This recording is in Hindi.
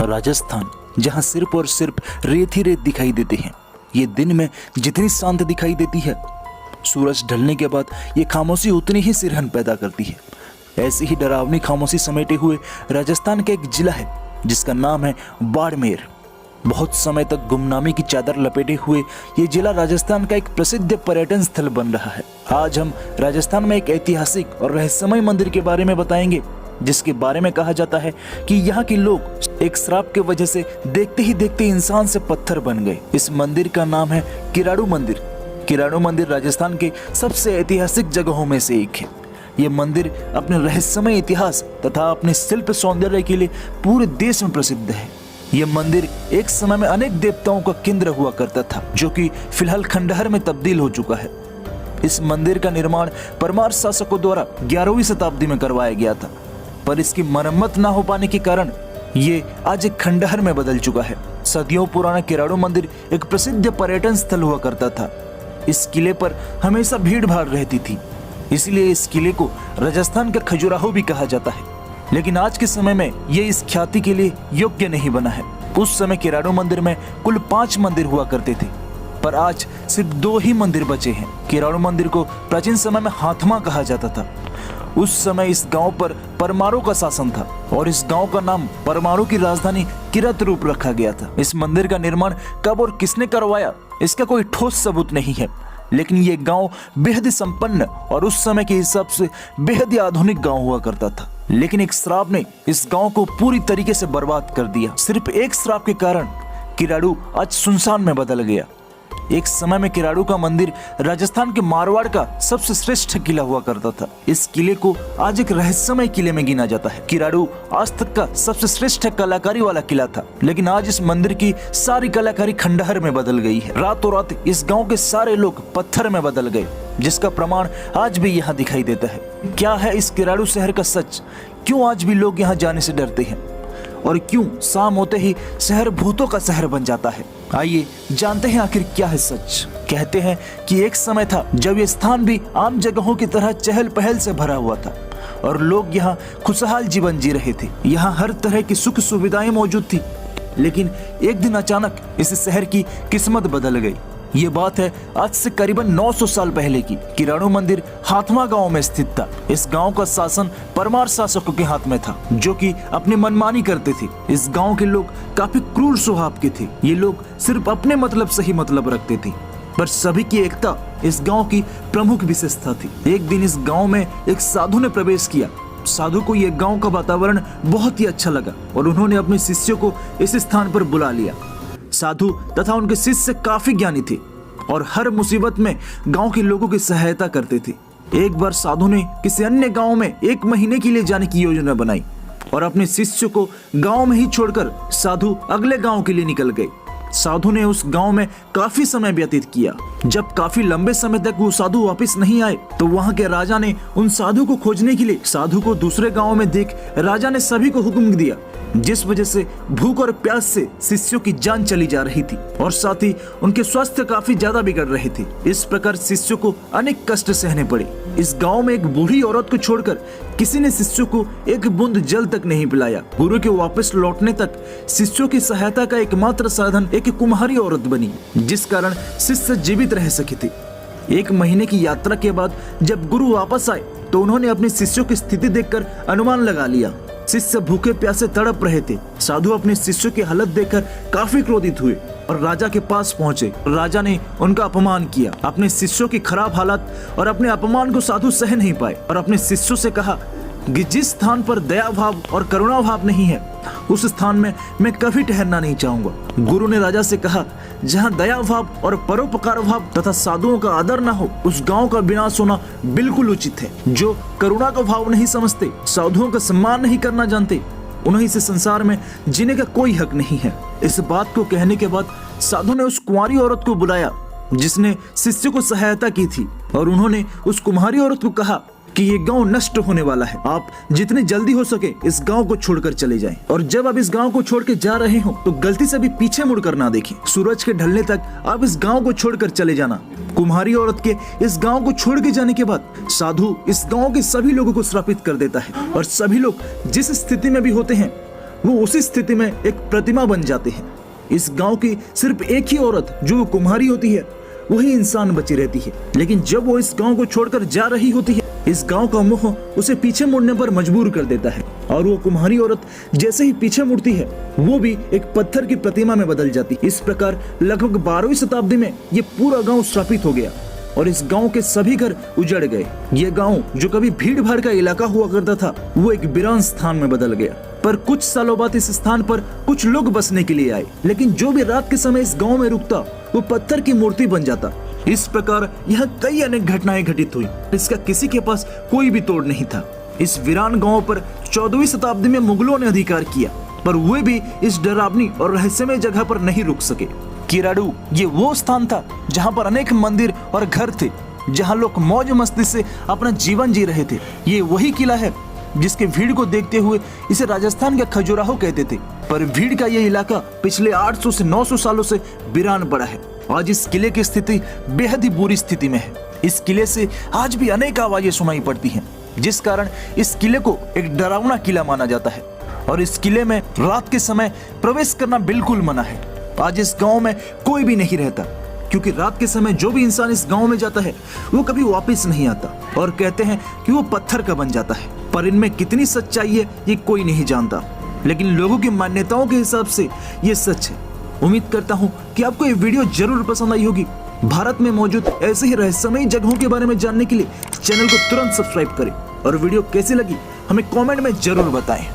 राजस्थान, जहां सिर्फ और सिर्फ रेत ही रेत दिखाई देती है, ये दिन में जितनी शांत दिखाई देती है, सूरज ढलने के बाद ये खामोशी उतनी ही सिरहन पैदा करती है। ऐसी ही डरावनी खामोशी समेटे हुए राजस्थान का एक जिला है जिसका नाम है बाड़मेर। बहुत समय तक गुमनामी की चादर लपेटे हुए ये जिला राजस्थान का एक प्रसिद्ध पर्यटन स्थल बन रहा है। आज हम राजस्थान में एक ऐतिहासिक और रहस्यमय मंदिर के बारे में बताएंगे, जिसके बारे में कहा जाता है कि यहाँ के लोग एक श्राप के वजह से देखते ही देखते इंसान से पत्थर बन गए। इस मंदिर का नाम है किराड़ू मंदिर। किराड़ू मंदिर राजस्थान के सबसे ऐतिहासिक जगहों में से एक है। ये मंदिर अपने रहस्यमय इतिहास तथा अपने शिल्प सौंदर्य के लिए पूरे देश में प्रसिद्ध है। यह मंदिर एक समय में अनेक देवताओं का केंद्र हुआ करता था, जो कि फिलहाल खंडहर में तब्दील हो चुका है। इस मंदिर का निर्माण परमार शासकों द्वारा 11वीं शताब्दी में करवाया गया था, पर इसकी मरम्मत न हो पाने के कारण ये आज एक खंडहर में बदल चुका है। सदियों पुराना किराड़ू मंदिर एक प्रसिद्ध पर्यटन स्थल हुआ करता था। इस किले पर हमेशा भीड़ भाड़ रहती थी, इसलिए इस किले को राजस्थान का खजुराहो भी कहा जाता है। लेकिन आज के समय में ये इस ख्याति के लिए योग्य नहीं बना है। उस समय किराड़ू मंदिर में कुल 5 मंदिर हुआ करते थे, पर आज सिर्फ 2 ही मंदिर बचे हैं। किराड़ू मंदिर को प्राचीन समय में हाथमा कहा जाता था। उस समय इस गांव पर परमारों का शासन था और इस गांव का नाम परमारों की राजधानी किरत रूप रखा गया था। इस मंदिर का निर्माण कब और किसने करवाया, इसका कोई ठोस सबूत नहीं है, लेकिन ये गांव बेहद संपन्न और उस समय के हिसाब से बेहद ही आधुनिक गांव हुआ करता था। लेकिन एक श्राप ने इस गांव को पूरी तरीके से बर्बाद कर दिया। सिर्फ एक श्राप के कारण किराड़ू आज सुनसान में बदल गया। एक समय में किराड़ू का मंदिर राजस्थान के मारवाड़ का सबसे श्रेष्ठ किला हुआ करता था। इस किले को आज एक रहस्यमय किले में गिना जाता है। किराड़ू आज तक का सबसे श्रेष्ठ कलाकारी वाला किला था, लेकिन आज इस मंदिर की सारी कलाकारी खंडहर में बदल गई है। रातों रात इस गांव के सारे लोग पत्थर में बदल गए, जिसका प्रमाण आज भी यहाँ दिखाई देता है। क्या है इस किराड़ू शहर का सच? क्यों आज भी लोग यहाँ जाने से डरते हैं और क्यों शाम होते ही शहर भूतों का शहर बन जाता है? आइए जानते हैं आखिर क्या है सच। कहते हैं कि एक समय था जब ये स्थान भी आम जगहों की तरह चहल पहल से भरा हुआ था और लोग यहाँ खुशहाल जीवन जी रहे थे। यहाँ हर तरह की सुख सुविधाएं मौजूद थी, लेकिन एक दिन अचानक इस शहर की किस्मत बदल गई। ये बात है आज से करीबन 900 साल पहले की। किराड़ू मंदिर हाथमा गांव में स्थित था। इस गांव का शासन परमार शासकों के हाथ में था, जो कि अपनी मनमानी करते थे। इस गांव के लोग काफी क्रूर स्वभाव के थे। ये लोग सिर्फ अपने मतलब से ही मतलब रखते थे, पर सभी की एकता इस गांव की प्रमुख विशेषता थी। एक दिन इस गांव में एक साधु ने प्रवेश किया। साधु को यह गांव का वातावरण बहुत ही अच्छा लगा और उन्होंने अपने शिष्यों को इस स्थान पर बुला लिया। साधु तथा उनके शिष्य काफी ज्ञानी थे और हर मुसीबत में गांव के लोगों की सहायता करते थे। एक बार साधु ने किसी अन्य गांव में 1 महीने के लिए जाने की योजना बनाई और अपने शिष्य को गांव में ही छोड़कर साधु अगले गांव के लिए निकल गए। साधु ने उस गांव में काफी समय व्यतीत किया। जब काफी लंबे समय तक वो साधु वापस नहीं आए, तो वहां के राजा ने उन साधु को खोजने के लिए साधु को दूसरे गांव में देख राजा ने सभी को हुक्म दिया, जिस वजह से भूख और प्यास से शिष्यों की जान चली जा रही थी और साथ ही उनके स्वास्थ्य काफी ज्यादा बिगड़ रहे थे। इस प्रकार शिष्यों को अनेक कष्ट सहने पड़े। इस गांव में एक बूढ़ी औरत को छोड़कर किसी ने शिष्यों को एक बूंद जल तक नहीं पिलाया। गुरु के वापस लौटने तक शिष्यों की सहायता का एकमात्र साधन एक कुम्हारी औरत बनी, जिस कारण शिष्य जीवित रह सके थे। 1 महीने की यात्रा के बाद जब गुरु वापस आए, तो उन्होंने अपने शिष्यों की स्थिति देखकर अनुमान लगा लिया। शिष्य भूखे प्यासे तड़प रहे थे। साधु अपने शिष्यों की हालत देखकर काफी क्रोधित हुए और राजा के पास पहुंचे। राजा ने उनका अपमान किया। अपने शिष्यों की खराब हालत और अपने अपमान को साधु सह नहीं पाए और अपने शिष्यों से कहा कि जिस स्थान पर दया भाव और करुणा भाव नहीं है, उस स्थान में मैं कभी ठहरना नहीं चाहूंगा। गुरु ने राजा से कहा, जहां दया भाव और परोपकार भाव तथा साधुओं का आदर न हो, उस गांव का विनाश होना बिल्कुल उचित है। जो करुणा का भाव नहीं समझते, साधुओं का सम्मान नहीं करना जानते, उन्हें इस संसार में जीने का कोई हक नहीं है। इस बात को कहने के बाद साधु ने उस कुंवारी औरत को बुलाया जिसने शिष्य को सहायता की थी और उन्होंने उस कुम्हारी औरत को कहा कि ये गांव नष्ट होने वाला है। आप जितनी जल्दी हो सके इस गांव को छोड़कर चले जाएं और जब आप इस गांव को छोड़ के जा रहे हो तो गलती से भी पीछे मुड़कर ना देखें। सूरज के ढलने तक आप इस गांव को छोड़कर चले जाना। कुम्हारी औरत के इस गांव को छोड़ के जाने के बाद साधु इस गांव के सभी लोगों को श्रापित कर देता है और सभी लोग जिस स्थिति में भी होते हैं वो उसी स्थिति में एक प्रतिमा बन जाते हैं। इस गांव की सिर्फ एक ही औरत जो कुम्हारी होती है वही इंसान बची रहती है। लेकिन जब वो इस गांव को छोड़कर जा रही होती है, इस गांव का मोह उसे पीछे मुड़ने पर मजबूर कर देता है और वो कुम्हारी औरत जैसे ही पीछे मुड़ती है वो भी एक पत्थर की प्रतिमा में बदल जाती है। इस प्रकार लगभग 12वीं शताब्दी में ये पूरा गांव श्रापित हो गया और इस गांव के सभी घर उजड़ गए। ये गांव जो कभी भीड़ भाड़ का इलाका हुआ करता था वो एक वीरान स्थान में बदल गया। पर कुछ सालों बाद इस स्थान पर कुछ लोग बसने के लिए आए, लेकिन जो भी रात के समय इस गांव में रुकता वो पत्थर की मूर्ति बन जाता। इस प्रकार यहाँ कई अनेक घटनाएं घटित हुई। इसका किसी के पास कोई भी तोड़ नहीं था। इस वीरान गांव पर 14वीं शताब्दी में मुगलों ने अधिकार किया, पर वे भी इस डरावनी और रहस्यमय जगह पर नहीं रुक सके। किराडू ये वो स्थान था जहाँ पर अनेक मंदिर और घर थे, जहाँ लोग मौज मस्ती से अपना जीवन जी रहे थे। ये वही किला है जिसके भीड़ को देखते हुए इसे राजस्थान का खजुराहो कहते थे। पर भीड़ का ये इलाका पिछले 800 से 900 सालों से वीरान पड़ा है। आज इस किले की स्थिति बेहद ही बुरी स्थिति में है। इस किले से आज भी अनेक आवाजें सुनाई पड़ती हैं, जिस कारण इस किले को एक डरावना किला माना जाता है और इस किले में रात के समय प्रवेश करना बिल्कुल मना है। आज इस गांव में कोई भी नहीं रहता, क्योंकि रात के समय जो भी इंसान इस गांव में जाता है वो कभी वापस नहीं आता और कहते हैं कि वो पत्थर का बन जाता है। पर इनमें कितनी सच्चाई है ये कोई नहीं जानता, लेकिन लोगों की मान्यताओं के हिसाब से ये सच है। उम्मीद करता हूँ कि आपको ये वीडियो जरूर पसंद आई होगी। भारत में मौजूद ऐसे ही रहस्यमयी जगहों के बारे में जानने के लिए चैनल को तुरंत सब्सक्राइब करें और वीडियो कैसी लगी हमें कमेंट में जरूर बताएं।